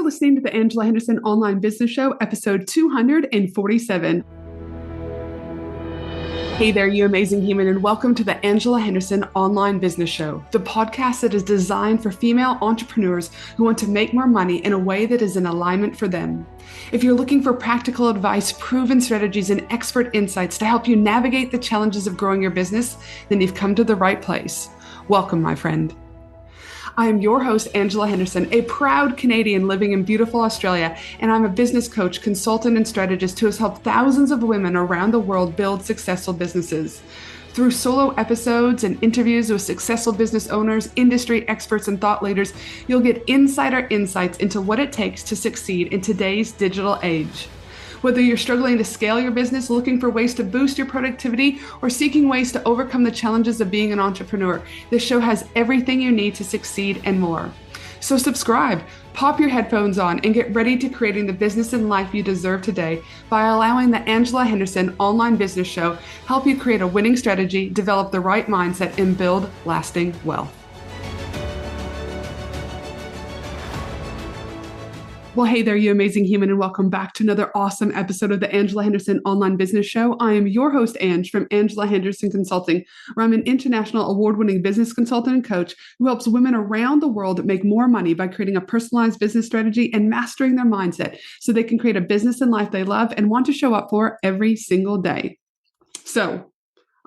listening to the Angela Henderson Online Business Show, episode 247. Hey there, you amazing human, and welcome to the Angela Henderson Online Business Show, the podcast that is designed for female entrepreneurs who want to make more money in a way that is in alignment for them. If you're looking for practical advice, proven strategies, and expert insights to help you navigate the challenges of growing your business, then you've come to the right place. Welcome, my friend. I am your host, Angela Henderson, a proud Canadian living in beautiful Australia, and I'm a business coach, consultant, and strategist who has helped thousands of women around the world build successful businesses. Through solo episodes and interviews with successful business owners, industry experts, and thought leaders, you'll get insider insights into what it takes to succeed in today's digital age. Whether you're struggling to scale your business, looking for ways to boost your productivity, or seeking ways to overcome the challenges of being an entrepreneur, this show has everything you need to succeed and more. So subscribe, pop your headphones on, and get ready to creating the business and life you deserve today by allowing the Angela Henderson Online Business Show help you create a winning strategy, develop the right mindset, and build lasting wealth. Well, hey there, you amazing human, and welcome back to another awesome episode of the Angela Henderson Online Business Show. I am your host, Ange, from Angela Henderson Consulting, where I'm an international award-winning business consultant and coach who helps women around the world make more money by creating a personalized business strategy and mastering their mindset so they can create a business and life they love and want to show up for every single day. So,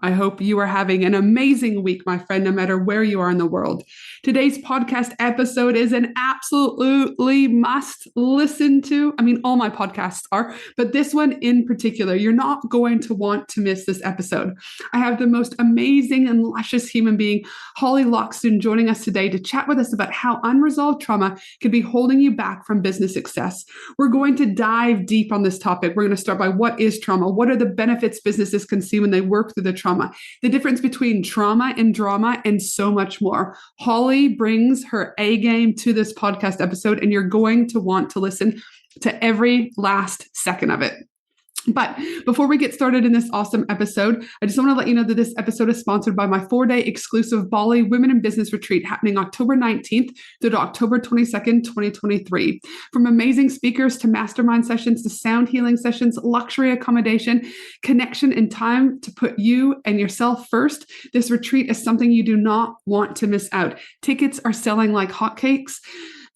I hope you are having an amazing week, my friend, no matter where you are in the world. Today's podcast episode is an absolutely must listen to. I mean, all my podcasts are, but this one in particular, you're not going to want to miss this episode. I have the most amazing and luscious human being, Holly Loxton, joining us today to chat with us about how unresolved trauma could be holding you back from business success. We're going to dive deep on this topic. We're going to start by what is trauma? What are the benefits businesses can see when they work through the trauma? The difference between trauma and drama, and so much more. Holly brings her A game to this podcast episode, and you're going to want to listen to every last second of it. But before we get started in this awesome episode, I just want to let you know that this episode is sponsored by my 4-day exclusive Bali Women in Business Retreat happening October 19th through to October 22nd, 2023. From amazing speakers to mastermind sessions to sound healing sessions, luxury accommodation, connection, and time to put you and yourself first, this retreat is something you do not want to miss out. Tickets are selling like hotcakes.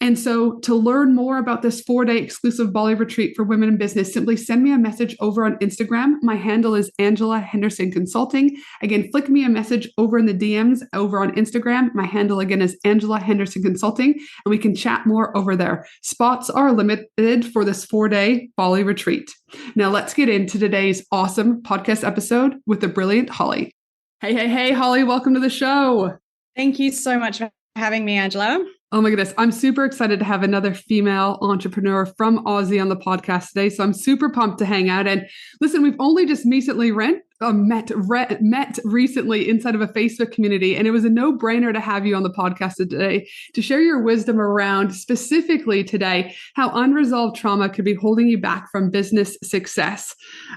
And so to learn more about this 4-day exclusive Bali retreat for women in business, simply send me a message over on Instagram. My handle is Angela Henderson Consulting. Again, flick me a message over in the DMs over on Instagram. My handle again is Angela Henderson Consulting, and we can chat more over there. Spots are limited for this 4-day Bali retreat. Now let's get into today's awesome podcast episode with the brilliant Holly. Hey, Holly, welcome to the show. Thank you so much for having me, Angela. Oh my goodness. I'm super excited to have another female entrepreneur from Aussie on the podcast today. So I'm super pumped to hang out. And listen, we've only just recently met recently inside of a Facebook community, and it was a no-brainer to have you on the podcast today to share your wisdom around specifically today how unresolved trauma could be holding you back from business success.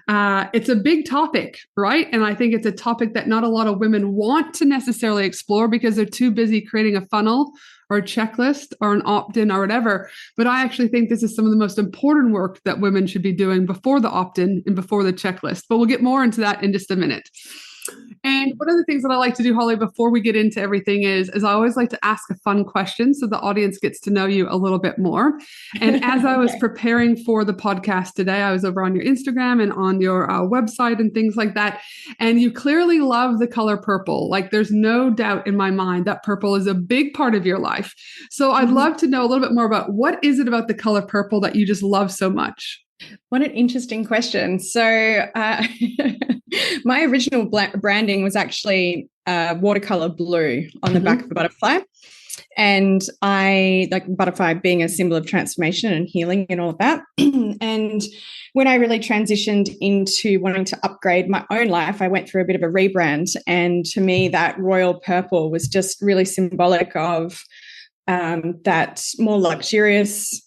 It's a big topic, right? And I think it's a topic that not a lot of women want to necessarily explore because they're too busy creating a funnel or a checklist or an opt-in or whatever. But I actually think this is some of the most important work that women should be doing before the opt-in and before the checklist. But we'll get more into that in just a minute. And one of the things that I like to do, Holly, before we get into everything is I always like to ask a fun question so the audience gets to know you a little bit more. And as I was preparing for the podcast today, I was over on your Instagram and on your website and things like that. And you clearly love the color purple. Like there's no doubt in my mind that purple is a big part of your life. So I'd love to know a little bit more about what is it about the color purple that you just love so much? What an interesting question. So my original branding was actually watercolor blue on the back of a butterfly. And I like butterfly being a symbol of transformation and healing and all of that. And when I really transitioned into wanting to upgrade my own life, I went through a bit of a rebrand. And to me, that royal purple was just really symbolic of that more luxurious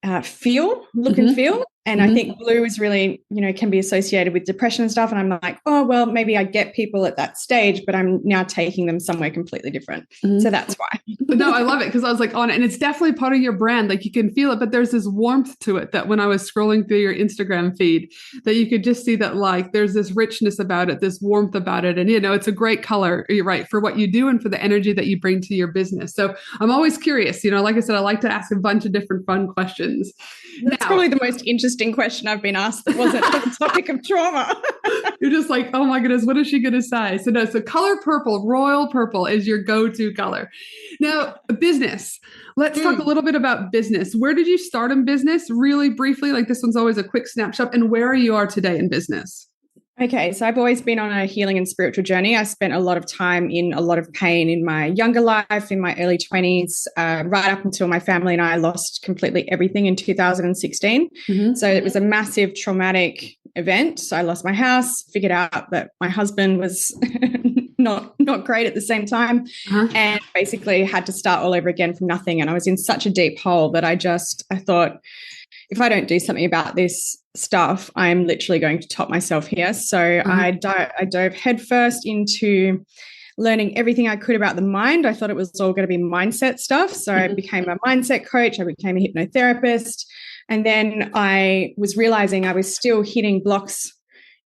look and feel. And I think blue is really, can be associated with depression and stuff. And I'm like, oh, well, maybe I get people at that stage, but I'm now taking them somewhere completely different. So that's why. No, I love it because I was like on it. And it's definitely part of your brand. Like you can feel it, but there's this warmth to it that when I was scrolling through your Instagram feed, that you could just see that like there's this richness about it, this warmth about it. And, it's a great color, you're right, for what you do and for the energy that you bring to your business. So I'm always curious, like I said, I like to ask a bunch of different fun questions. That's probably the most interesting question I've been asked that wasn't the topic of trauma. You're just like, oh my goodness, what is she going to say? So color purple, royal purple is your go-to color. Now, business. Let's talk a little bit about business. Where did you start in business? Really briefly, like this one's always a quick snapshot, and where you are today in business. Okay, so I've always been on a healing and spiritual journey. I spent a lot of time in a lot of pain in my younger life, in my early 20s, right up until my family and I lost completely everything in 2016. So it was a massive traumatic event. So I lost my house, figured out that my husband was not great at the same time, and basically had to start all over again from nothing. And I was in such a deep hole that I thought, if I don't do something about this stuff, I'm literally going to top myself here. So I dove headfirst into learning everything I could about the mind. I thought it was all going to be mindset stuff. So I became a mindset coach. I became a hypnotherapist. And then I was realizing I was still hitting blocks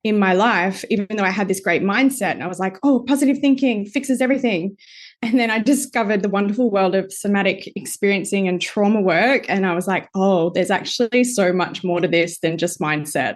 in my life, even though I had this great mindset. And I was like, oh, positive thinking fixes everything. And then I discovered the wonderful world of somatic experiencing and trauma work. And I was like, oh, there's actually so much more to this than just mindset.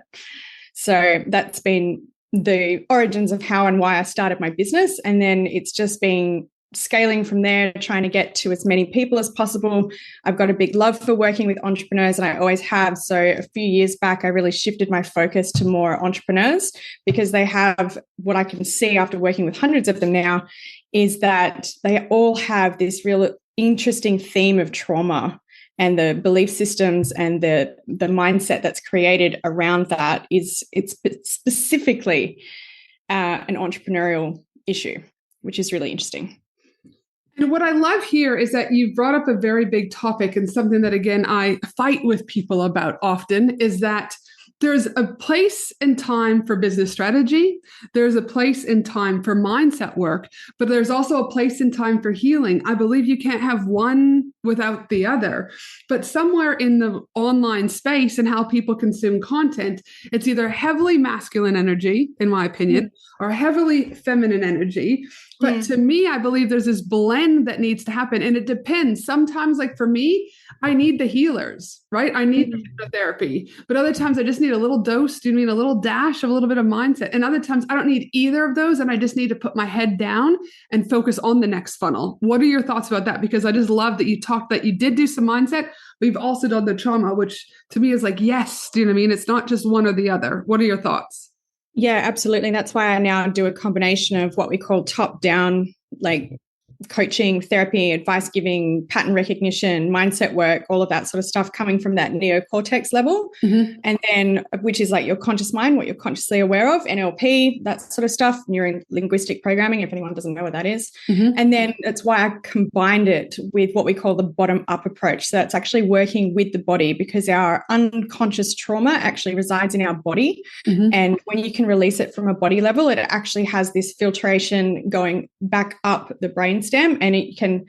So that's been the origins of how and why I started my business. And then it's just been scaling from there, trying to get to as many people as possible. I've got a big love for working with entrepreneurs, and I always have. So a few years back, I really shifted my focus to more entrepreneurs, because they have, what I can see after working with hundreds of them now, is that they all have this real interesting theme of trauma, and the belief systems and the mindset that's created around that it's specifically an entrepreneurial issue, which is really interesting. And what I love here is that you've brought up a very big topic, and something that, again, I fight with people about often, is that there's a place and time for business strategy. There's a place and time for mindset work, but there's also a place and time for healing. I believe you can't have one without the other. But somewhere in the online space and how people consume content, it's either heavily masculine energy, in my opinion, or heavily feminine energy. But to me, I believe there's this blend that needs to happen. And it depends. Sometimes, like for me, I need the healers, right? I need the hypnotherapy. But other times I just need a little dose. Do you mean a little dash of a little bit of mindset? And other times I don't need either of those. And I just need to put my head down and focus on the next funnel. What are your thoughts about that? Because I just love that you talked that you did do some mindset, but you've also done the trauma, which to me is like, yes, do you know what I mean? It's not just one or the other. What are your thoughts? Yeah, absolutely. That's why I now do a combination of what we call top-down, like coaching, therapy, advice giving, pattern recognition, mindset work, all of that sort of stuff coming from that neocortex level. And then, which is like your conscious mind, what you're consciously aware of, NLP, that sort of stuff, neuro-linguistic programming, if anyone doesn't know what that is. And then that's why I combined it with what we call the bottom-up approach. So that's actually working with the body, because our unconscious trauma actually resides in our body. And when you can release it from a body level, it actually has this filtration going back up the brainstem, and it can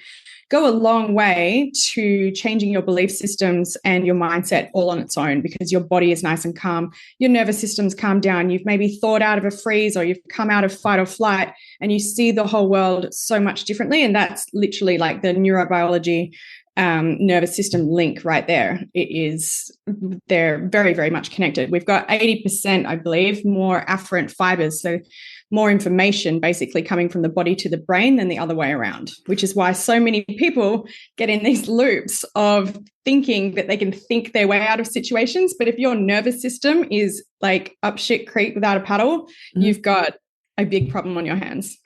go a long way to changing your belief systems and your mindset all on its own, because your body is nice and calm. Your nervous system's calmed down. You've maybe thawed out of a freeze, or you've come out of fight or flight, and you see the whole world so much differently. And that's literally like the neurobiology nervous system link right there. They're very, very much connected. We've got 80%, I believe, more afferent fibers. So more information basically coming from the body to the brain than the other way around, which is why so many people get in these loops of thinking that they can think their way out of situations. But if your nervous system is like up shit creek without a paddle, you've got a big problem on your hands.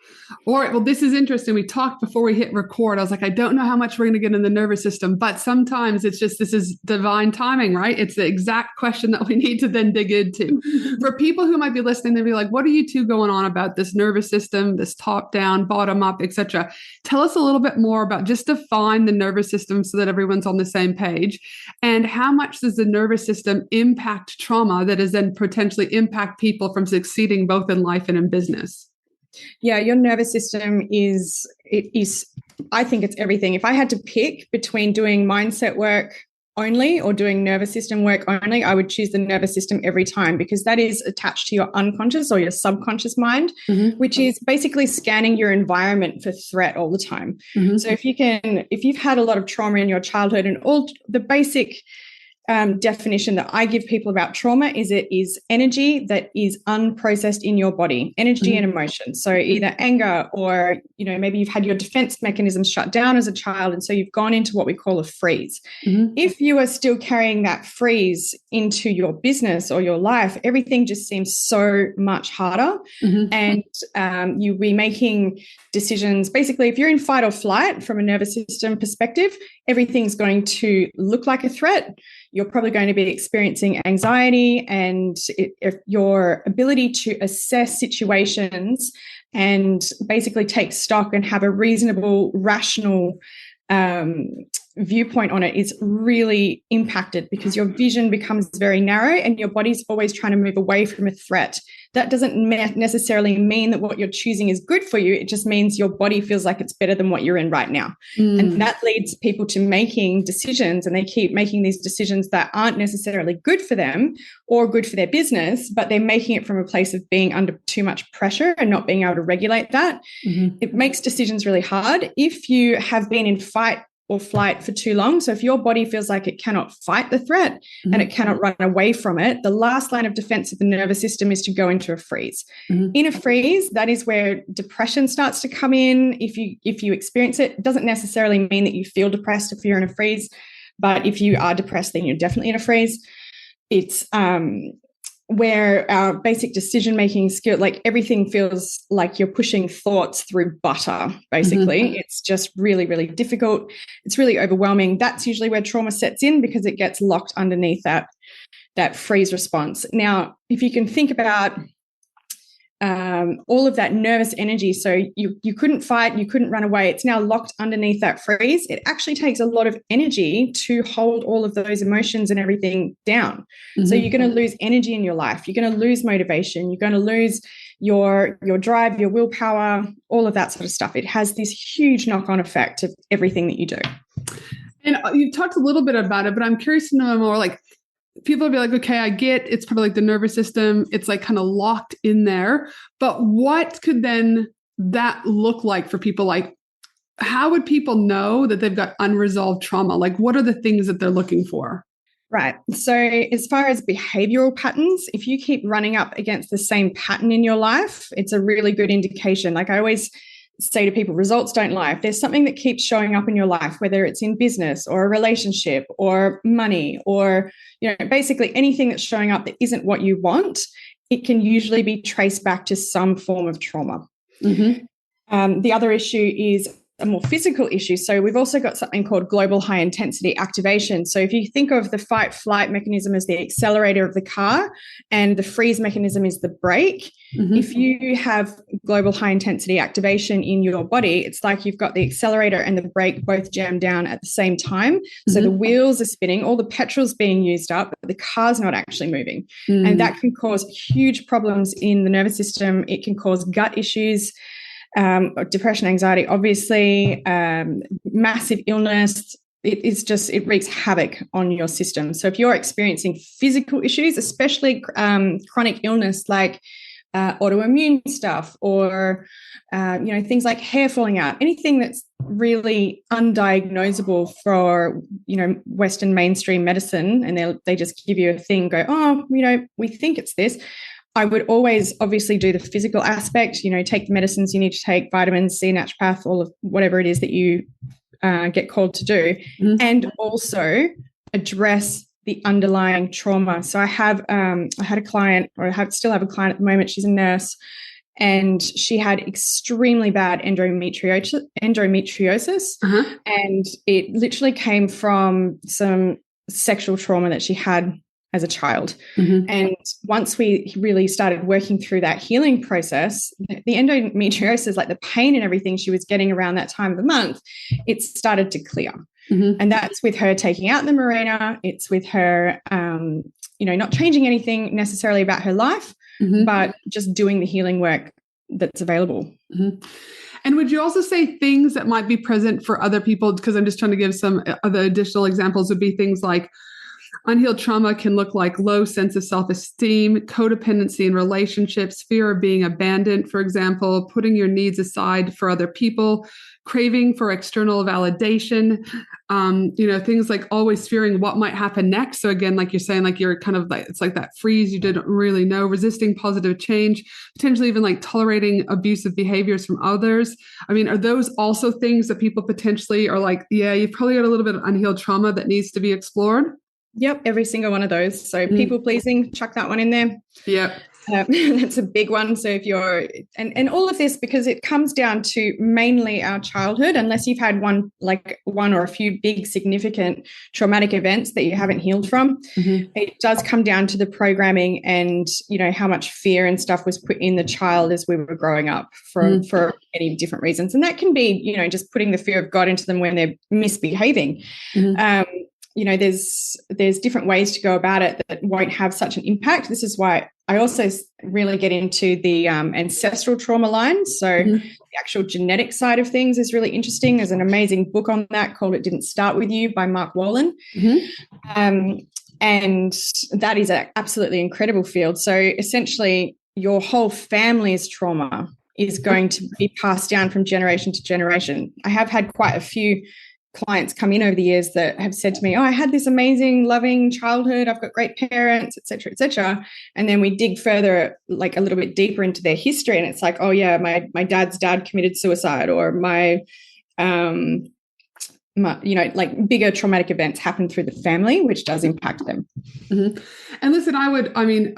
All right. Well, this is interesting. We talked before we hit record. I was like, I don't know how much we're going to get in the nervous system, but sometimes it's just this is divine timing, right? It's the exact question that we need to then dig into. For people who might be listening, they'll be like, what are you two going on about this nervous system, this top down, bottom up, etc.? Tell us a little bit more about just define the nervous system so that everyone's on the same page. And how much does the nervous system impact trauma that is then potentially impact people from succeeding both in life and in business? Yeah, your nervous system I think it's everything. If I had to pick between doing mindset work only or doing nervous system work only, I would choose the nervous system every time, because that is attached to your unconscious or your subconscious mind, which is basically scanning your environment for threat all the time. So if you've had a lot of trauma in your childhood, and all the basic definition that I give people about trauma is it is energy that is unprocessed in your body, energy and emotion. So either anger, or, maybe you've had your defense mechanisms shut down as a child, and so you've gone into what we call a freeze. If you are still carrying that freeze into your business or your life, everything just seems so much harder. And you'll be making decisions. Basically, if you're in fight or flight from a nervous system perspective, everything's going to look like a threat. You're probably going to be experiencing anxiety, and if your ability to assess situations and basically take stock and have a reasonable, rational viewpoint on it is really impacted, because your vision becomes very narrow and your body's always trying to move away from a threat. That doesn't necessarily mean that what you're choosing is good for you. It just means your body feels like it's better than what you're in right now. And that leads people to making decisions, and they keep making these decisions that aren't necessarily good for them or good for their business, but they're making it from a place of being under too much pressure and not being able to regulate that. It makes decisions really hard. If you have been in fight or flight for too long, so if your body feels like it cannot fight the threat and it cannot run away from it, the last line of defense of the nervous system is to go into a freeze. In a freeze, that is where depression starts to come in. If you experience it, it doesn't necessarily mean that you feel depressed if you're in a freeze, but if you are depressed, then you're definitely in a freeze. It's where our basic decision-making skill, like everything feels like you're pushing thoughts through butter, basically. It's just really, really difficult. It's really overwhelming. That's usually where trauma sets in, because it gets locked underneath that freeze response. Now, if you can think about all of that nervous energy, so you couldn't fight, you couldn't run away, it's now locked underneath that freeze. It actually takes a lot of energy to hold all of those emotions and everything down. So you're going to lose energy in your life, you're going to lose motivation, you're going to lose your drive, your willpower, all of that sort of stuff. It has this huge knock-on effect of everything that you do. And you've talked a little bit about it, but I'm curious to know more, like, people will be like, okay, I get it's probably like the nervous system. It's like kind of locked in there. But what could then that look like for people? Like, how would people know that they've got unresolved trauma? Like, what are the things that they're looking for? Right. So as far as behavioral patterns, if you keep running up against the same pattern in your life, it's a really good indication. Like I always say to people, results don't lie. If there's something that keeps showing up in your life, whether it's in business or a relationship or money or, basically anything that's showing up that isn't what you want, it can usually be traced back to some form of trauma. The other issue is a more physical issue. So we've also got something called global high intensity activation. So if you think of the fight flight mechanism as the accelerator of the car and the freeze mechanism is the brake, if you have global high intensity activation in your body, it's like you've got the accelerator and the brake both jammed down at the same time. So the wheels are spinning, all the petrol's being used up, but the car's not actually moving. And that can cause huge problems in the nervous system. It can cause gut issues, depression, anxiety, obviously, massive illness. It wreaks havoc on your system. So if you're experiencing physical issues, especially chronic illness like autoimmune stuff or, things like hair falling out, anything that's really undiagnosable for, Western mainstream medicine, and they just give you a thing, go, oh, we think it's this. I would always obviously do the physical aspect, take the medicines you need to take, vitamins, see a naturopath, all of whatever it is that you get called to do, and also address the underlying trauma. So I had a client, or still have a client at the moment. She's a nurse, and she had extremely bad endometriosis. And it literally came from some sexual trauma that she had as a child. And once we really started working through that healing process, the endometriosis, like the pain and everything she was getting around that time of the month, it started to clear. And that's with her taking out the Mirena. It's with her, not changing anything necessarily about her life, but just doing the healing work that's available. And would you also say things that might be present for other people? Because I'm just trying to give some other additional examples, would be things like unhealed trauma can look like low sense of self-esteem, codependency in relationships, fear of being abandoned, for example, putting your needs aside for other people, craving for external validation, things like always fearing what might happen next. So again, like you're saying, like you're kind of like, it's like that freeze, you didn't really know, resisting positive change, potentially even like tolerating abusive behaviors from others. I mean, are those also things that people potentially are like, yeah, you've probably got a little bit of unhealed trauma that needs to be explored? Yep, every single one of those. So people pleasing, chuck that one in there. Yeah. That's a big one. So if you're, and all of this, because it comes down to mainly our childhood, unless you've had one or a few big significant traumatic events that you haven't healed from, it does come down to the programming and, how much fear and stuff was put in the child as we were growing up for many different reasons. And that can be, just putting the fear of God into them when they're misbehaving. There's different ways to go about it that won't have such an impact. This is why I also really get into the ancestral trauma line. So the actual genetic side of things is really interesting. There's an amazing book on that called It Didn't Start With You by Mark Wallen. And that is an absolutely incredible field. So essentially your whole family's trauma is going to be passed down from generation to generation. I have had quite a few clients come in over the years that have said to me, I had this amazing, loving childhood. I've got great parents, et cetera, et cetera. And then we dig further, like a little bit deeper into their history. And it's like, oh yeah, my dad's dad committed suicide, or my bigger traumatic events happen through the family, which does impact them. And listen,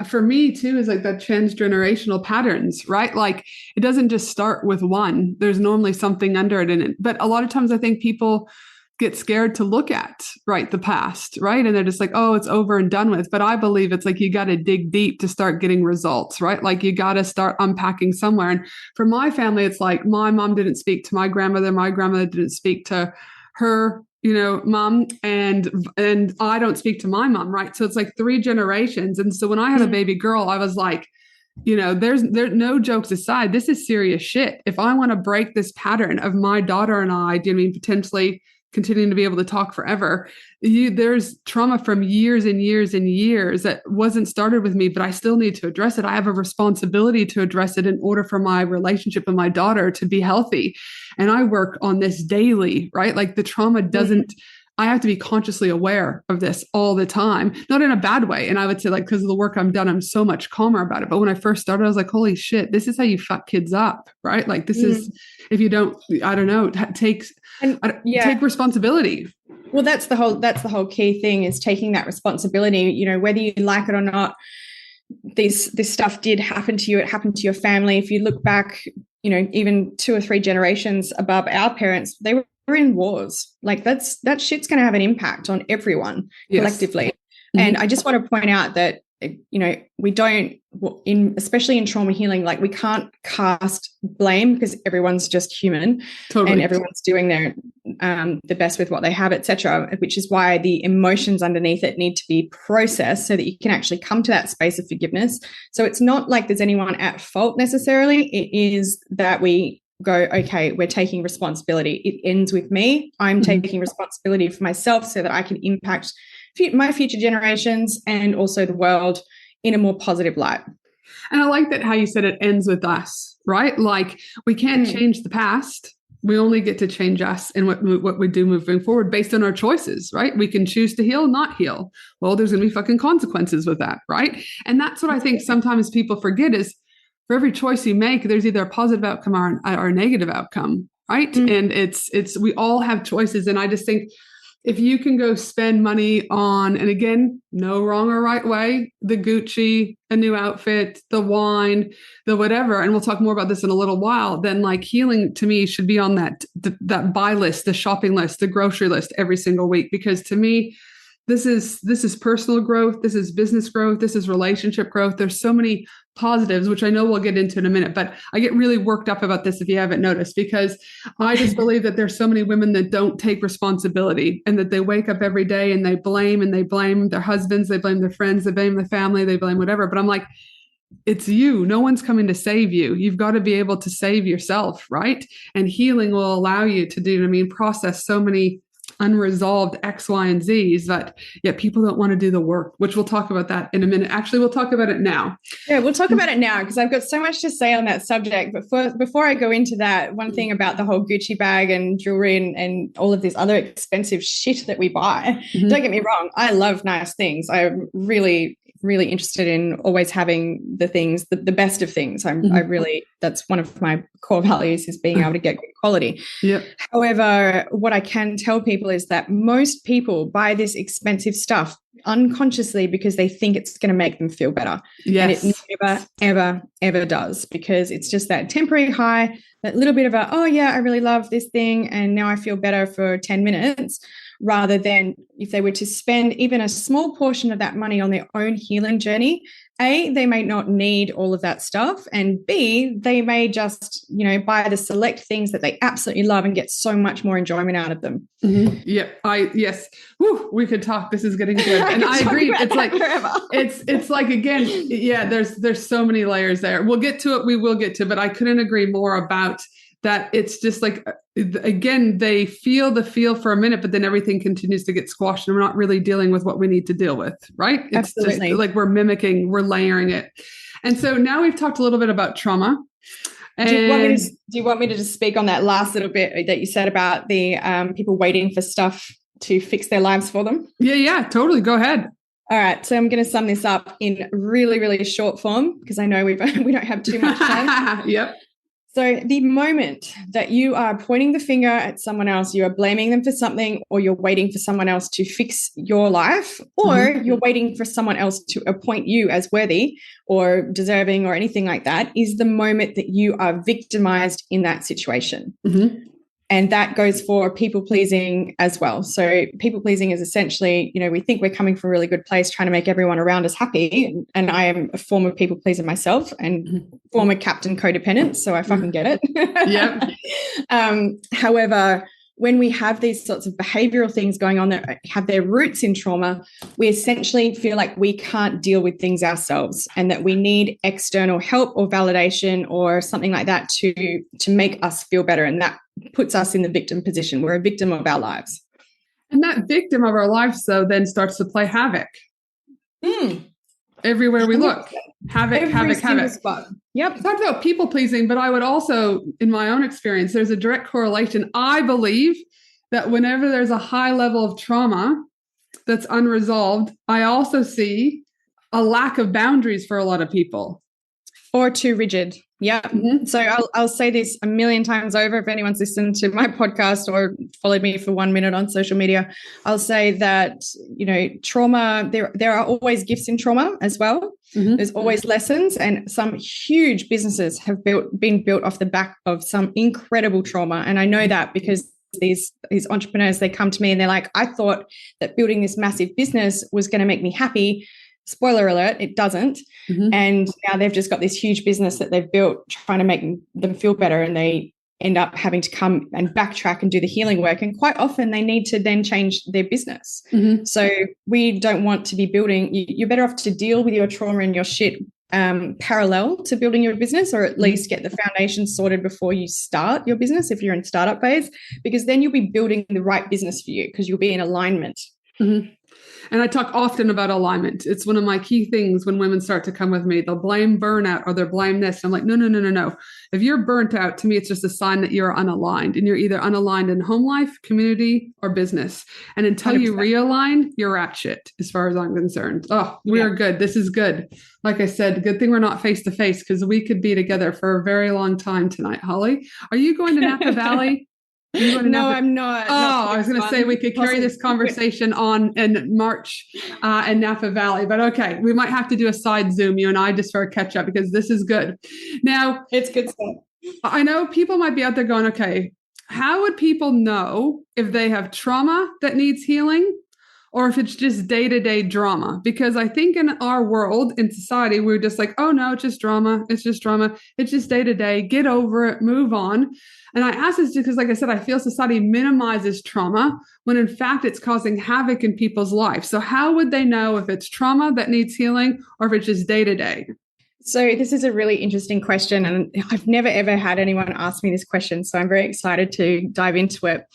for me too, is like that transgenerational patterns, right? Like it doesn't just start with one, there's normally something under it in it. But a lot of times I think people get scared to look at, right, the past, right? And they're just like, oh, it's over and done with. But I believe it's like, you got to dig deep to start getting results, right? Like you got to start unpacking somewhere. And for my family, it's like my mom didn't speak to my grandmother didn't speak to her, mom, and I don't speak to my mom, right? So it's like 3 generations. And so when I had a baby girl, I was like, there's no jokes aside, this is serious shit. If I want to break this pattern of my daughter and I, potentially continuing to be able to talk forever, there's trauma from years and years and years that wasn't started with me, but I still need to address it. I have a responsibility to address it in order for my relationship with my daughter to be healthy. And I work on this daily, right? Like the trauma doesn't, I have to be consciously aware of this all the time, not in a bad way. And I would say, like, because of the work I've done, I'm so much calmer about it. But when I first started, I was like, holy shit, this is how you fuck kids up, right? Like this is, if you don't, I don't know, take responsibility. Well, that's the whole key thing, is taking that responsibility, whether you like it or not. This stuff did happen to you. It happened to your family. If you look back, even 2 or 3 generations above our parents, they were in wars. Like that shit's going to have an impact on everyone collectively. And I just want to point out that, we don't, especially in trauma healing, like we can't cast blame, because everyone's just human. Totally. And everyone's doing their the best with what they have, etc. Which is why the emotions underneath it need to be processed so that you can actually come to that space of forgiveness. So it's not like there's anyone at fault necessarily. It is that we go, okay, we're taking responsibility. It ends with me. I'm taking responsibility for myself so that I can impact my future generations and also the world in a more positive light. And I like that how you said it ends with us, right? Like we can't change the past. We only get to change us and what we do moving forward based on our choices, right? We can choose to heal, not heal. Well, there's going to be fucking consequences with that, right? And that's what I think sometimes people forget is for every choice you make, there's either a positive outcome or a negative outcome, right? And it's we all have choices. And I just think if you can go spend money on, and again, no wrong or right way, the Gucci, a new outfit, the wine, the whatever, and we'll talk more about this in a little while, then like healing to me should be on that buy list, the shopping list, the grocery list every single week. Because to me, this is personal growth, this is business growth, this is relationship growth. There's so many positives, which I know we'll get into in a minute, but I get really worked up about this if you haven't noticed, because I just believe that there's so many women that don't take responsibility, and that they wake up every day and they blame their husbands, they blame their friends, they blame the family, they blame whatever. But I'm like, it's you. No one's coming to save you. You've got to be able to save yourself, right? And healing will allow you to process so many unresolved X, Y, and Z's, but yet people don't want to do the work, which we'll talk about that in a minute. Actually, we'll talk about it now. Yeah, we'll talk about it now because I've got so much to say on that subject. But before I go into that, one thing about the whole Gucci bag and jewelry and all of this other expensive shit that we buy, don't get me wrong, I love nice things. I'm really interested in always having the things, the best of things. That's one of my core values, is being able to get good quality. Yep. However, what I can tell people is that most people buy this expensive stuff unconsciously because they think it's going to make them feel better. Yes. And it never, ever, ever does, because it's just that temporary high, that little bit of oh yeah, I really love this thing and now I feel better for 10 minutes. Rather than if they were to spend even a small portion of that money on their own healing journey, A, they may not need all of that stuff, and B, they may just, buy the select things that they absolutely love and get so much more enjoyment out of them. Mm-hmm. Yeah, yes. Whew, we could talk. This is getting good, and I agree. It's like it's like, again, yeah. There's so many layers there. We'll get to it. We will get to it, but I couldn't agree more about that. It's just like, again, they feel the feel for a minute, but then everything continues to get squashed and we're not really dealing with what we need to deal with, right? It's Absolutely. just like we're layering it. And so now we've talked a little bit about trauma. And do you want me to just speak on that last little bit that you said about the people waiting for stuff to fix their lives for them? Yeah, totally. Go ahead. All right. So I'm going to sum this up in really, really short form because I know we don't have too much time. Yep. So the moment that you are pointing the finger at someone else, you are blaming them for something, or you're waiting for someone else to fix your life, or you're waiting for someone else to appoint you as worthy or deserving or anything like that, is the moment that you are victimized in that situation. Mm-hmm. And that goes for people-pleasing as well. So people-pleasing is essentially, we think we're coming from a really good place trying to make everyone around us happy. And I am a former people-pleaser myself and former captain codependent, so I fucking get it. Yep. However, when we have these sorts of behavioral things going on that have their roots in trauma, we essentially feel like we can't deal with things ourselves and that we need external help or validation or something like that to make us feel better. And that puts us in the victim position. We're a victim of our lives. And that victim of our lives, though, then starts to play havoc. Everywhere we look. Havoc. Spot. Yep. Talked about people pleasing, but I would also, in my own experience, there's a direct correlation. I believe that whenever there's a high level of trauma that's unresolved, I also see a lack of boundaries for a lot of people. Or too rigid. Yeah. Mm-hmm. So I'll say this a million times over. If anyone's listened to my podcast or followed me for 1 minute on social media, I'll say that, trauma, there are always gifts in trauma as well. Mm-hmm. There's always lessons, and some huge businesses have been built off the back of some incredible trauma. And I know that because these entrepreneurs, they come to me and they're like, I thought that building this massive business was going to make me happy. Spoiler alert, it doesn't. Mm-hmm. And now they've just got this huge business that they've built trying to make them feel better, and they end up having to come and backtrack and do the healing work. And quite often they need to then change their business. Mm-hmm. So we don't want to be building, you're better off to deal with your trauma and your shit parallel to building your business, or at least get the foundation sorted before you start your business if you're in startup phase, because then you'll be building the right business for you because you'll be in alignment. Mm-hmm. And I talk often about alignment. It's one of my key things when women start to come with me. They'll blame burnout or they'll blame this. I'm like, no. If you're burnt out, to me, it's just a sign that you're unaligned, and you're either unaligned in home life, community, or business. And until 100%. You realign, you're at shit as far as I'm concerned. Oh, we're good. This is good. Like I said, good thing we're not face to face, because we could be together for a very long time tonight. Holly, are you going to Napa Valley? No, I'm not. Oh, I was going to say we could carry this conversation on in March in Napa Valley, but okay, we might have to do a side Zoom, you and I, just for a catch up, because this is good. Now, it's good stuff. I know people might be out there going, okay, how would people know if they have trauma that needs healing or if it's just day-to-day drama? Because I think in our world, in society, we're just like, oh no, it's just drama. It's just drama. It's just day-to-day. Get over it, move on. And I ask this because, like I said, I feel society minimizes trauma when in fact it's causing havoc in people's lives. So how would they know if it's trauma that needs healing or if it's just day-to-day? So this is a really interesting question, and I've never, ever had anyone ask me this question, so I'm very excited to dive into it.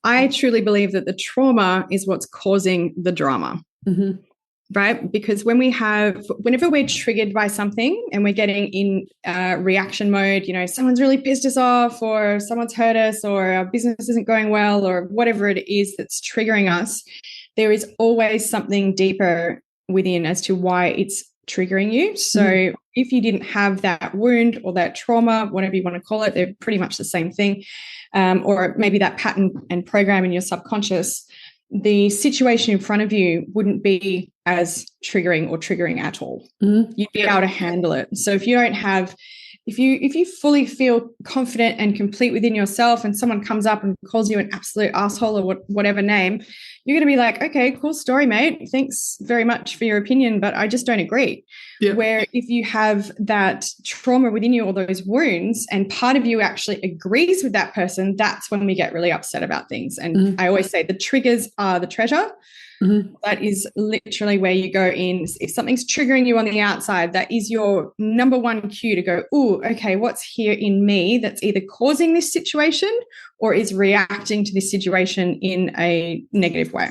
I truly believe that the trauma is what's causing the drama, right? Because whenever we're triggered by something and we're getting in reaction mode, someone's really pissed us off or someone's hurt us or our business isn't going well or whatever it is that's triggering us, there is always something deeper within as to why it's triggering you. So if you didn't have that wound or that trauma, whatever you want to call it, they're pretty much the same thing, or maybe that pattern and program in your subconscious, the situation in front of you wouldn't be as triggering or triggering at all. You'd be able to handle it. So if you fully feel confident and complete within yourself and someone comes up and calls you an absolute asshole or whatever name, you're going to be like, okay, cool story, mate. Thanks very much for your opinion, but I just don't agree. Yeah. Where if you have that trauma within you or those wounds and part of you actually agrees with that person, that's when we get really upset about things. And I always say the triggers are the treasure. That is literally where you go in. If something's triggering you on the outside, that is your number one cue to go, oh, okay, what's here in me that's either causing this situation or is reacting to this situation in a negative way.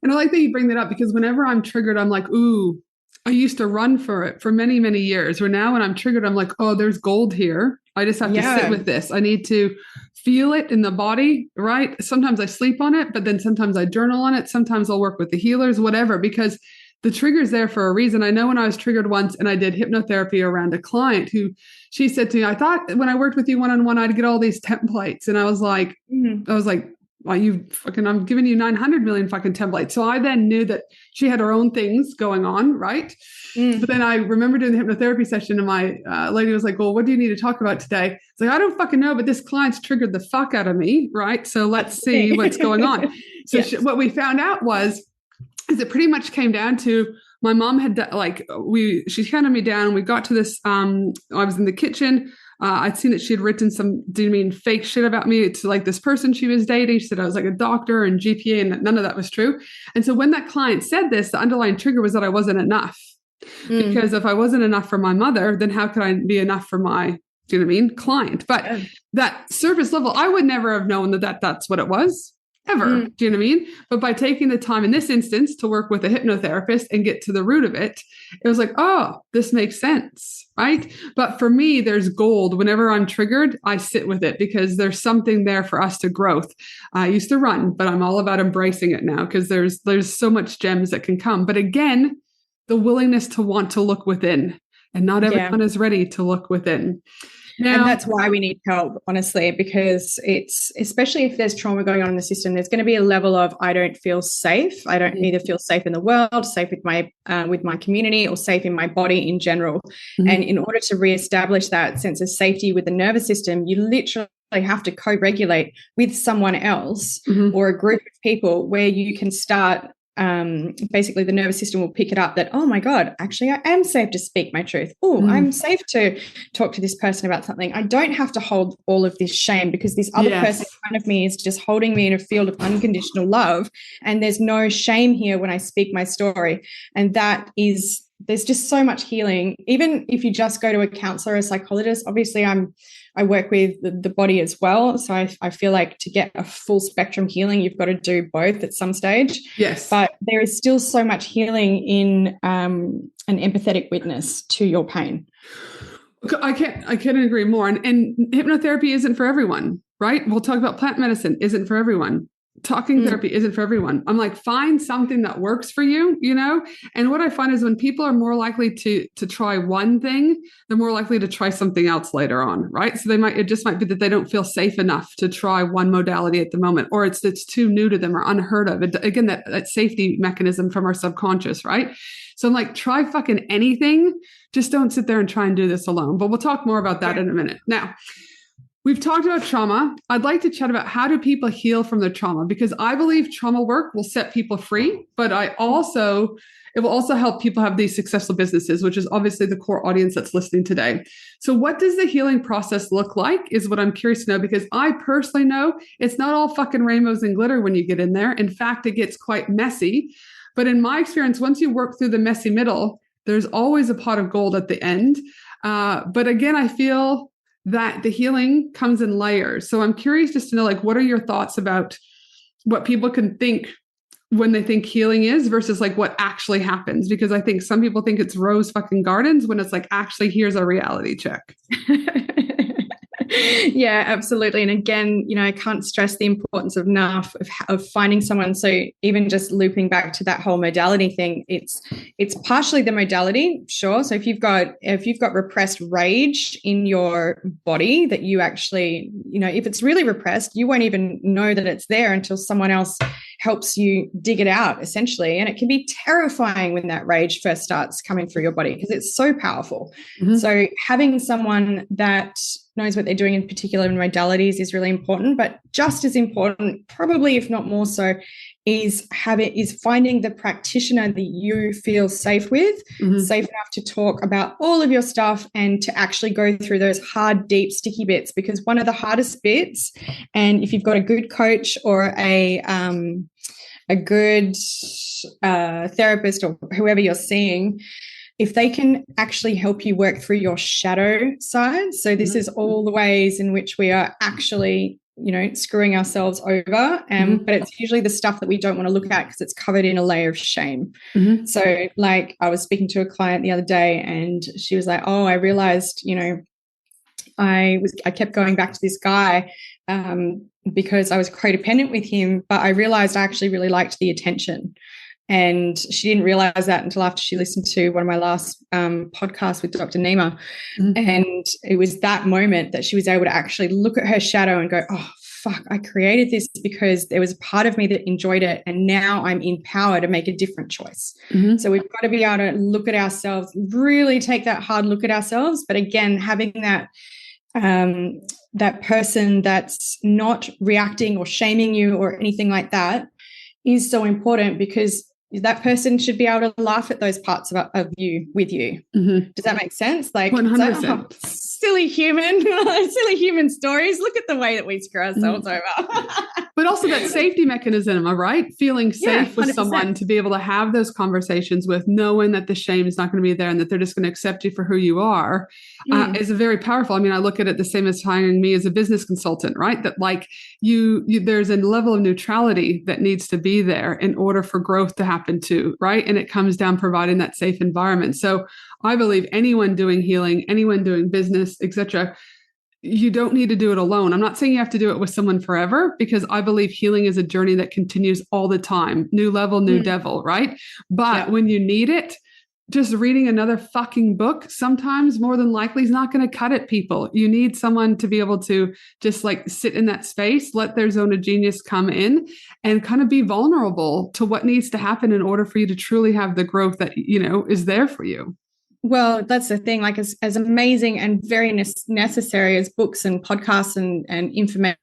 And I like that you bring that up because whenever I'm triggered, I'm like, ooh, I used to run for it for many, many years. Where now when I'm triggered, I'm like, oh, there's gold here. I just have to sit with this. I need to feel it in the body, right? Sometimes I sleep on it, but then sometimes I journal on it. Sometimes I'll work with the healers, whatever, because the trigger's there for a reason. I know when I was triggered once and I did hypnotherapy around a client who she said to me, I thought when I worked with you one-on-one, I'd get all these templates. And I was like, well, I'm giving you 900 million fucking templates. So I then knew that she had her own things going on, right? But then I remember doing the hypnotherapy session and my lady was like, well, what do you need to talk about today? It's like, I don't fucking know, but this client's triggered the fuck out of me, right? So let's see what's going on. So what we found out is it pretty much came down to my mom had she counted me down. We got to this, I was in the kitchen. I'd seen that she had written some fake shit about me to like this person she was dating. She said I was like a doctor and GPA and none of that was true. And so when that client said this, the underlying trigger was that I wasn't enough. Because if I wasn't enough for my mother, then how could I be enough for my, client? But that surface level, I would never have known that's what it was. Ever. Do you know what I mean? But by taking the time in this instance to work with a hypnotherapist and get to the root of it, it was like, oh, this makes sense, right? But for me, there's gold. Whenever I'm triggered, I sit with it because there's something there for us to growth. I used to run, but I'm all about embracing it now because there's so much gems that can come. But again, the willingness to want to look within, and not everyone is ready to look within. Now, and that's why we need help, honestly, because it's, especially if there's trauma going on in the system, there's going to be a level of, I don't feel safe. I don't either feel safe in the world, safe with my community, or safe in my body in general. And in order to reestablish that sense of safety with the nervous system, you literally have to co-regulate with someone else or a group of people where you can start basically the nervous system will pick it up that, oh my God, actually I am safe to speak my truth. Oh, I'm safe to talk to this person about something. I don't have to hold all of this shame because this other person in front of me is just holding me in a field of unconditional love. And there's no shame here when I speak my story. And there's just so much healing. Even if you just go to a counselor or a psychologist, obviously I work with the body as well. So I feel like to get a full spectrum healing, you've got to do both at some stage. Yes. But there is still so much healing in an empathetic witness to your pain. I can't agree more. And hypnotherapy isn't for everyone, right? We'll talk about plant medicine isn't for everyone. talking therapy isn't for everyone. I'm like, find something that works for you, you know? And what I find is when people are more likely to try one thing, they're more likely to try something else later on, right? So it just might be that they don't feel safe enough to try one modality at the moment, or it's too new to them or unheard of. Again, that safety mechanism from our subconscious, right? So I'm like, try fucking anything. Just don't sit there and try and do this alone. But we'll talk more about that in a minute. Now, we've talked about trauma. I'd like to chat about how do people heal from their trauma, because I believe trauma work will set people free, but it will also help people have these successful businesses, which is obviously the core audience that's listening today. So what does the healing process look like is what I'm curious to know, because I personally know it's not all fucking rainbows and glitter when you get in there. In fact, it gets quite messy. But in my experience, once you work through the messy middle, there's always a pot of gold at the end. But again, I feel that the healing comes in layers. So I'm curious just to know, like, what are your thoughts about what people can think when they think healing is versus like what actually happens? Because I think some people think it's rose fucking gardens when it's like, actually, here's a reality check. Yeah, absolutely. And again, you know, I can't stress the importance of finding someone. So even just looping back to that whole modality thing, it's partially the modality, sure. So if you've got repressed rage in your body that you actually, you know, if it's really repressed, you won't even know that it's there until someone else helps you dig it out, essentially. And it can be terrifying when that rage first starts coming through your body because it's so powerful. Mm-hmm. So having someone that knows what they're doing in particular modalities is really important, but just as important, probably if not more so, is finding the practitioner that you feel safe with, mm-hmm. safe enough to talk about all of your stuff and to actually go through those hard, deep, sticky bits. Because one of the hardest bits, and if you've got a good coach or a good therapist or whoever you're seeing, if they can actually help you work through your shadow side. So this is all the ways in which we are actually, you know, screwing ourselves over. But it's usually the stuff that we don't want to look at because it's covered in a layer of shame. Mm-hmm. So like I was speaking to a client the other day and she was like, oh, I realized, you know, I kept going back to this guy because I was codependent with him, but I realized I actually really liked the attention. And she didn't realize that until after she listened to one of my last podcasts with Dr. Nima. Mm-hmm. And it was that moment that she was able to actually look at her shadow and go, oh, fuck, I created this because there was a part of me that enjoyed it. And now I'm in power to make a different choice. Mm-hmm. So we've got to be able to look at ourselves, really take that hard look at ourselves. But again, having that person that's not reacting or shaming you or anything like that is so important, because that person should be able to laugh at those parts of you with you. Mm-hmm. Does that make sense? Like, 100%. Like, oh, silly human stories. Look at the way that we screw ourselves over. But also that safety mechanism, right? Feeling safe with someone to be able to have those conversations with, knowing that the shame is not going to be there and that they're just going to accept you for who you are, is very powerful. I mean, I look at it the same as hiring me as a business consultant, right? That like there's a level of neutrality that needs to be there in order for growth to happen too, right? And it comes down providing that safe environment. So I believe anyone doing healing, anyone doing business, etc., you don't need to do it alone. I'm not saying you have to do it with someone forever, because I believe healing is a journey that continues all the time. New level, new devil, right? But when you need it, just reading another fucking book sometimes more than likely is not going to cut it, people. You need someone to be able to just like sit in that space, let their zone of genius come in and kind of be vulnerable to what needs to happen in order for you to truly have the growth that, you know, is there for you. Well, that's the thing, like as amazing and very necessary as books and podcasts and information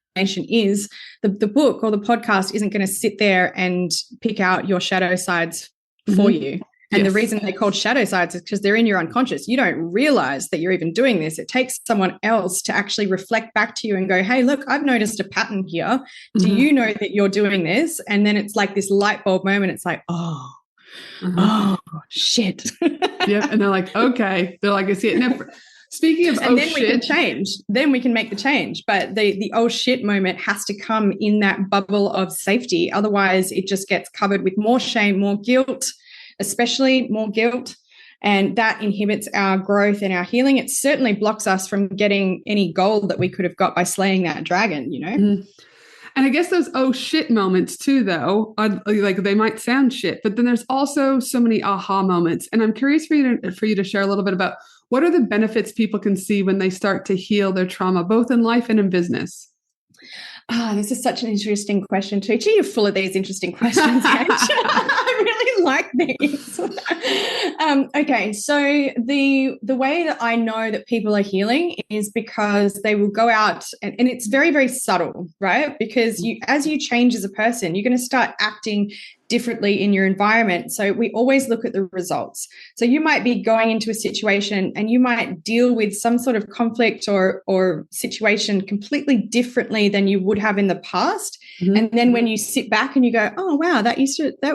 is, the book or the podcast isn't going to sit there and pick out your shadow sides for you. And the reason they're called shadow sides is because they're in your unconscious. You don't realize that you're even doing this. It takes someone else to actually reflect back to you and go, hey, look, I've noticed a pattern here. Do you know that you're doing this? And then it's like this light bulb moment. It's like, oh, shit. Yep. And they're like, okay. They're like, I see it. Now, speaking of and then we can change. Then we can make the change. But the oh shit moment has to come in that bubble of safety. Otherwise, it just gets covered with more shame, more guilt, especially more guilt. And that inhibits our growth and our healing. It certainly blocks us from getting any gold that we could have got by slaying that dragon, you know? And I guess those oh shit moments too, though, like they might sound shit, but then there's also so many aha moments. And I'm curious for you to share a little bit about what are the benefits people can see when they start to heal their trauma, both in life and in business. This is such an interesting question, Tucci. You're full of these interesting questions, I really like these. Okay, so the way that I know that people are healing is because they will go out and it's very, very subtle, right? Because as you change as a person, you're going to start acting differently in your environment. So we always look at the results. So you might be going into a situation and you might deal with some sort of conflict or situation completely differently than you would have in the past. Mm-hmm. And then when you sit back and you go, oh, wow, that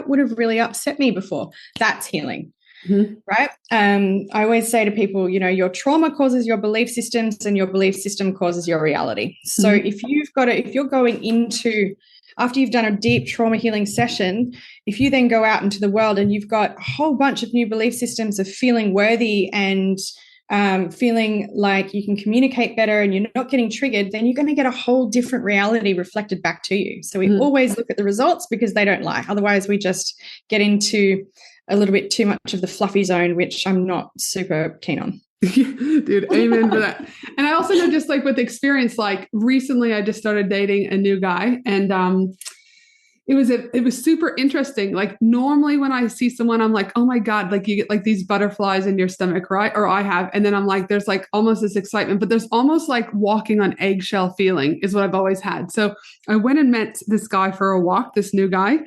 would have really upset me before. That's healing. Mm-hmm. Right. I always say to people, your trauma causes your belief systems and your belief system causes your reality. So mm-hmm. if you're going into after you've done a deep trauma healing session, if you then go out into the world and you've got a whole bunch of new belief systems of feeling worthy and feeling like you can communicate better and you're not getting triggered, then you're going to get a whole different reality reflected back to you. So we always look at the results because they don't lie. Otherwise, we just get into a little bit too much of the fluffy zone, which I'm not super keen on. Dude, amen for that. And I also know just like with experience, like recently I just started dating a new guy and it was super interesting. Like normally when I see someone, I'm like, oh my God, like you get like these butterflies in your stomach, right? Or I have. And then I'm like, there's like almost this excitement, but there's almost like walking on eggshell feeling is what I've always had. So I went and met this guy for a walk, this new guy.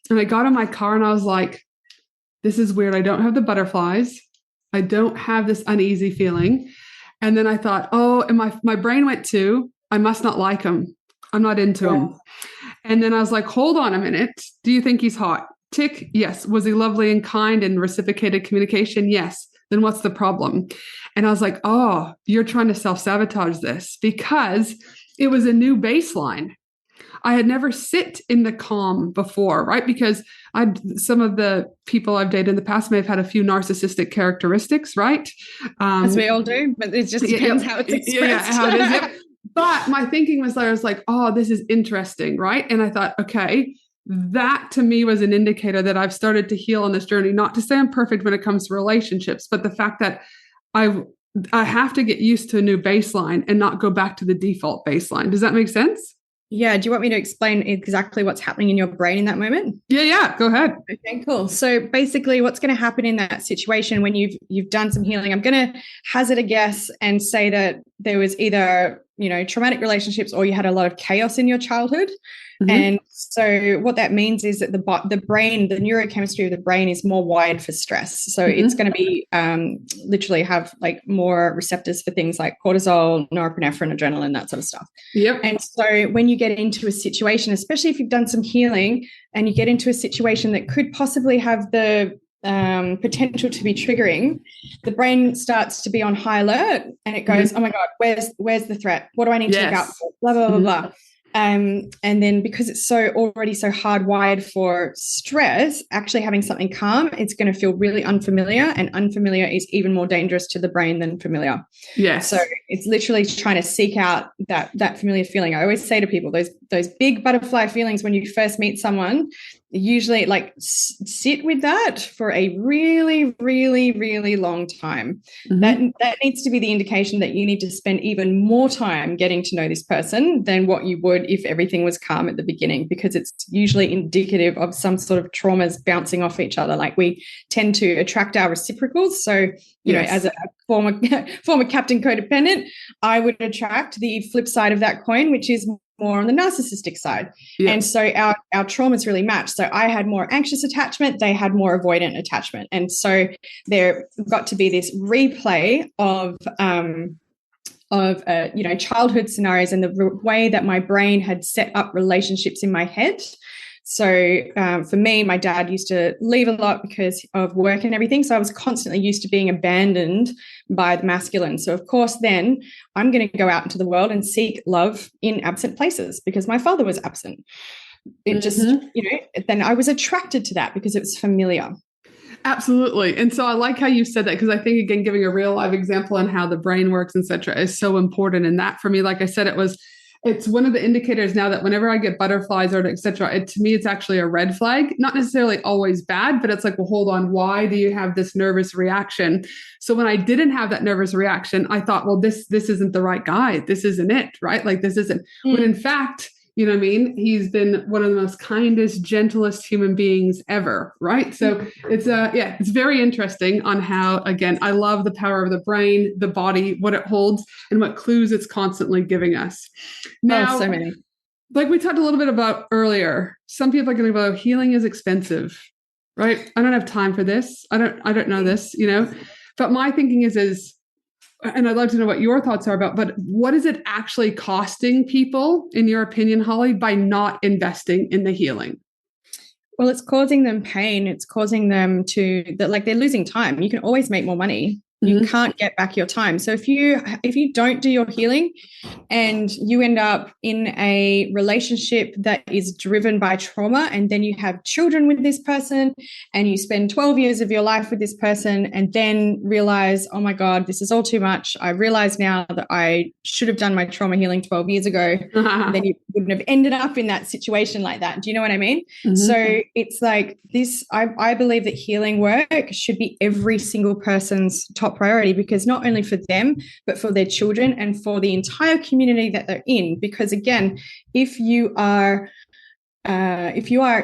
And I got in my car and I was like, this is weird. I don't have the butterflies. I don't have this uneasy feeling. And then I thought, oh, and my brain went to, I must not like him. I'm not into him. And then I was like, hold on a minute. Do you think he's hot? Tick. Yes. Was he lovely and kind and reciprocated communication? Yes. Then what's the problem? And I was like, oh, you're trying to self-sabotage this because it was a new baseline. I had never sit in the calm before, right? Because some of the people I've dated in the past may have had a few narcissistic characteristics, right? As we all do, but it just depends how it's expressed. Yeah, how it is. Yeah. But my thinking was, I was like, oh, this is interesting, right? And I thought, okay, that to me was an indicator that I've started to heal on this journey. Not to say I'm perfect when it comes to relationships, but the fact that I have to get used to a new baseline and not go back to the default baseline. Does that make sense? Yeah. Do you want me to explain exactly what's happening in your brain in that moment? Yeah. Go ahead. Okay, cool. So basically what's going to happen in that situation when you've done some healing, I'm going to hazard a guess and say that there was either, traumatic relationships or you had a lot of chaos in your childhood. Mm-hmm. And so what that means is that the brain, the neurochemistry of the brain is more wired for stress. So it's going to be literally have like more receptors for things like cortisol, norepinephrine, adrenaline, that sort of stuff. Yep. And so when you get into a situation, especially if you've done some healing and you get into a situation that could possibly have the potential to be triggering, the brain starts to be on high alert and it goes, oh my God, where's the threat? What do I need to look out for? Blah, blah, blah, blah. And then because it's already so hardwired for stress, actually having something calm, it's going to feel really unfamiliar, and unfamiliar is even more dangerous to the brain than familiar. Yes. So it's literally trying to seek out that familiar feeling. I always say to people, those big butterfly feelings when you first meet someone, usually like sit with that for a really, really, really long time. Mm-hmm. That needs to be the indication that you need to spend even more time getting to know this person than what you would if everything was calm at the beginning, because it's usually indicative of some sort of traumas bouncing off each other. Like we tend to attract our reciprocals. So, you know, as a former captain codependent, I would attract the flip side of that coin, which is more on the narcissistic side. Yeah. And so our traumas really match. So I had more anxious attachment, they had more avoidant attachment. And so there got to be this replay of childhood scenarios and the way that my brain had set up relationships in my head. So for me, my dad used to leave a lot because of work and everything. So I was constantly used to being abandoned by the masculine. So of course, then I'm going to go out into the world and seek love in absent places because my father was absent. It just, then I was attracted to that because it was familiar. Absolutely. And so I like how you said that, because I think, again, giving a real live example on how the brain works, et cetera, is so important. And that for me, like I said, it was it's one of the indicators now that whenever I get butterflies or et cetera, to me, it's actually a red flag, not necessarily always bad, but it's like, well, hold on, why do you have this nervous reaction? So when I didn't have that nervous reaction, I thought, well, this isn't the right guy. This isn't it, right? Like this isn't, when in fact, you know what I mean? He's been one of the most kindest, gentlest human beings ever, right? So it's very interesting on how, again, I love the power of the brain, the body, what it holds, and what clues it's constantly giving us. Now, so many. Like we talked a little bit about earlier, some people are going to go, healing is expensive, right? I don't have time for this. I don't know this, you know, but my thinking is, and I'd love to know what your thoughts are about, but what is it actually costing people, in your opinion, Holly, by not investing in the healing? Well, it's causing them pain. It's causing them like they're losing time. You can always make more money. You can't get back your time. So if you don't do your healing and you end up in a relationship that is driven by trauma, and then you have children with this person and you spend 12 years of your life with this person and then realize, oh my God, this is all too much. I realize now that I should have done my trauma healing 12 years ago. And then you wouldn't have ended up in that situation like that. Do you know what I mean? So it's like this, I believe that healing work should be every single person's top priority, because not only for them, but for their children and for the entire community that they're in. Because again, if you are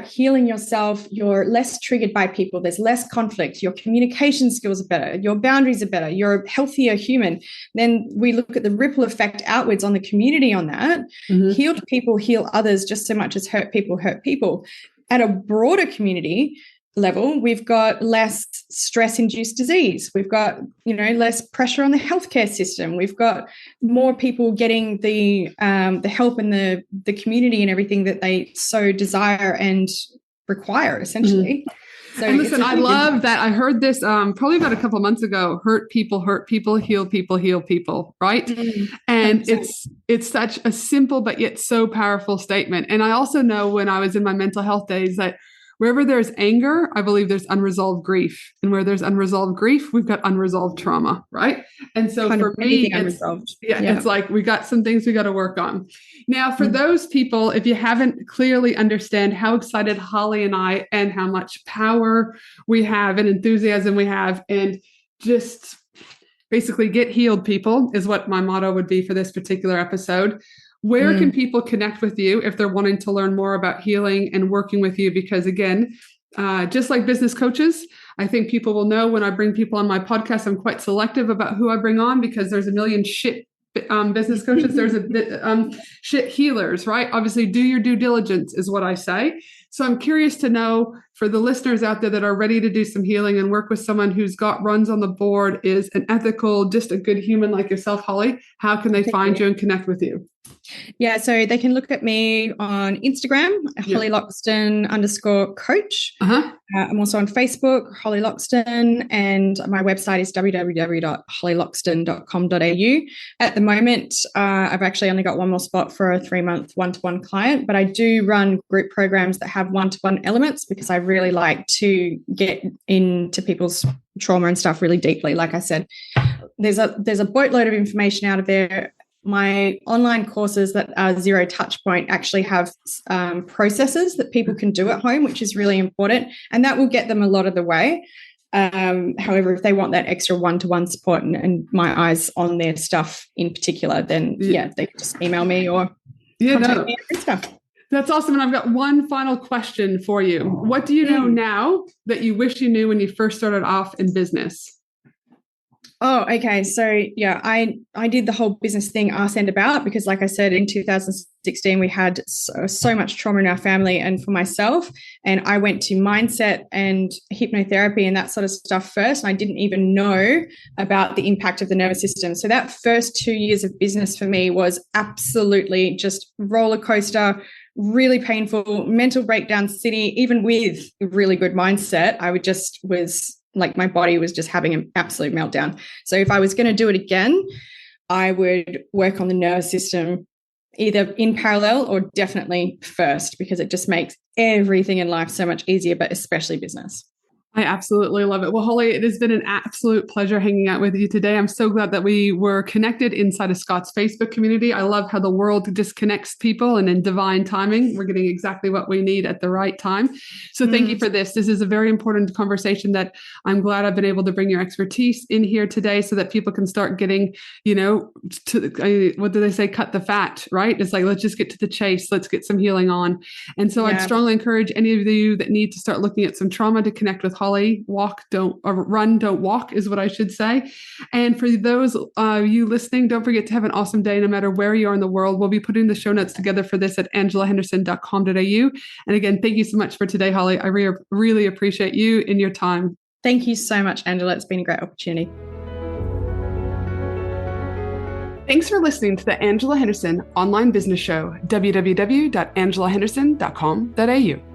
healing yourself, you're less triggered by people, there's less conflict, your communication skills are better, your boundaries are better, you're a healthier human. Then we look at the ripple effect outwards on the community on that. Healed people heal others just so much as hurt people hurt people. At a broader community level, we've got less stress-induced disease. We've got, less pressure on the healthcare system. We've got more people getting the help in the community and everything that they so desire and require, essentially. So and listen, I love that. I heard this probably about a couple of months ago. Hurt people, heal people, heal people. Right. And 100%. It's such a simple but yet so powerful statement. And I also know when I was in my mental health days that wherever there's anger, I believe there's unresolved grief. And where there's unresolved grief, we've got unresolved trauma, right? And so for me, it's like we got some things we got to work on. Now, for those people, if you haven't clearly understand how excited Holly and I and how much power we have and enthusiasm we have, and just basically get healed people is what my motto would be for this particular episode. Where can people connect with you if they're wanting to learn more about healing and working with you? Because again, just like business coaches, I think people will know when I bring people on my podcast, I'm quite selective about who I bring on, because there's a million shit business coaches. There's a shit healers, right? Obviously, do your due diligence is what I say. So I'm curious to know, for the listeners out there that are ready to do some healing and work with someone who's got runs on the board, is an ethical, just a good human like yourself, Holly, how can they find you and connect with you? Yeah, so they can look at me on Instagram, Holly Loxton _coach. I'm also on Facebook, Holly Loxton, and my website is www.hollyloxton.com.au. At the moment, I've actually only got one more spot for a 3-month one-to-one client, but I do run group programs that have one-to-one elements, because I really like to get into people's trauma and stuff really deeply. Like I said, there's a boatload of information out of there. My online courses that are zero touch point actually have processes that people can do at home, which is really important. And that will get them a lot of the way. However, if they want that extra one-to-one support and my eyes on their stuff in particular, then they can just email me or contact me and stuff. That's awesome. And I've got one final question for you. What do you know now that you wish you knew when you first started off in business? Oh, okay. So I did the whole business thing arse end about, because like I said, in 2016, we had so much trauma in our family and for myself. And I went to mindset and hypnotherapy and that sort of stuff first. And I didn't even know about the impact of the nervous system. So that first 2 years of business for me was absolutely just roller coaster, really painful, mental breakdown city. Even with a really good mindset, my body was just having an absolute meltdown. So if I was going to do it again, I would work on the nervous system either in parallel or definitely first, because it just makes everything in life so much easier, but especially business. I absolutely love it. Well, Holly, it has been an absolute pleasure hanging out with you today. I'm so glad that we were connected inside of Scott's Facebook community. I love how the world disconnects people, and in divine timing, we're getting exactly what we need at the right time. So thank you for this. This is a very important conversation that I'm glad I've been able to bring your expertise in here today so that people can start getting, what do they say? Cut the fat, right? It's like, let's just get to the chase. Let's get some healing on. And so I'd strongly encourage any of you that need to start looking at some trauma to connect with Holly. Run, don't walk is what I should say. And for those you listening, don't forget to have an awesome day no matter where you are in the world. We'll be putting the show notes together for this at angelahenderson.com.au. And again, thank you so much for today, Holly. I really appreciate you and your time. Thank you so much, Angela. It's been a great opportunity. Thanks for listening to the Angela Henderson Online Business Show, www.angelahenderson.com.au.